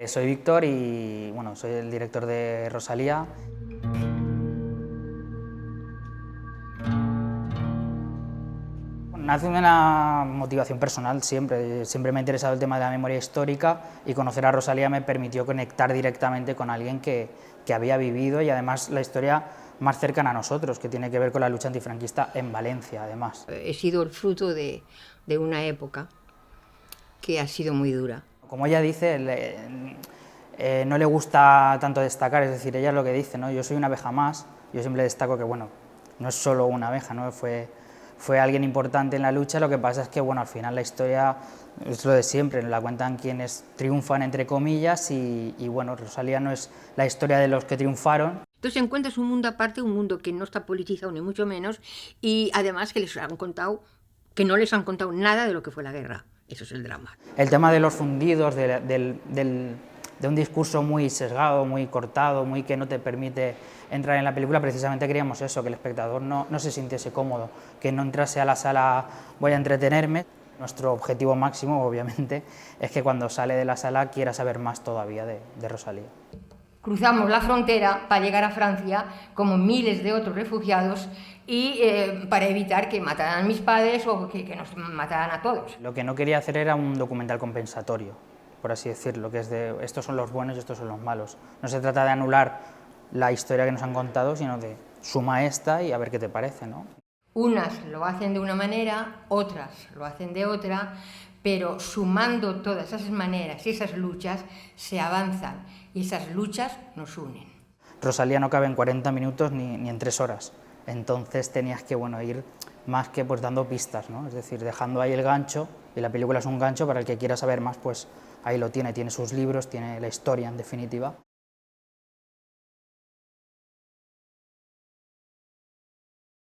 Soy Víctor y bueno, soy el director de Rosalía. Nace de una motivación personal siempre me ha interesado el tema de la memoria histórica y conocer a Rosalía me permitió conectar directamente con alguien que había vivido y además la historia más cercana a nosotros, que tiene que ver con la lucha antifranquista en Valencia, además. He sido el fruto de una época que ha sido muy dura. Como ella dice, no le gusta tanto destacar, es decir, ella es lo que dice, ¿no? Yo soy una abeja más, yo siempre destaco que, bueno, no es solo una abeja, ¿no? Fue alguien importante en la lucha, lo que pasa es que, bueno, al final la historia es lo de siempre, la cuentan quienes triunfan, entre comillas, y bueno, Rosalía no es la historia de los que triunfaron. Entonces encuentras un mundo aparte, un mundo que no está politizado ni mucho menos, y además que que no les han contado nada de lo que fue la guerra. Eso es el drama. El tema de los fundidos, de un discurso muy sesgado, muy cortado, muy que no te permite entrar en la película, precisamente queríamos eso, que el espectador no se sintiese cómodo, que no entrase a la sala voy a entretenerme. Nuestro objetivo máximo, obviamente, es que cuando sale de la sala quiera saber más todavía de Rosalía. Cruzamos la frontera para llegar a Francia, como miles de otros refugiados, y para evitar que mataran a mis padres o que nos mataran a todos. Lo que no quería hacer era un documental compensatorio, por así decirlo, que es de estos son los buenos y estos son los malos. No se trata de anular la historia que nos han contado, sino de suma esta y a ver qué te parece, ¿no? Unas lo hacen de una manera, otras lo hacen de otra, pero sumando todas esas maneras y esas luchas se avanzan y esas luchas nos unen. Rosalía no cabe en 40 minutos ni en 3 horas, entonces tenías que ir más que pues dando pistas, ¿no? Es decir, dejando ahí el gancho, y la película es un gancho para el que quiera saber más, pues ahí lo tiene sus libros, tiene la historia en definitiva.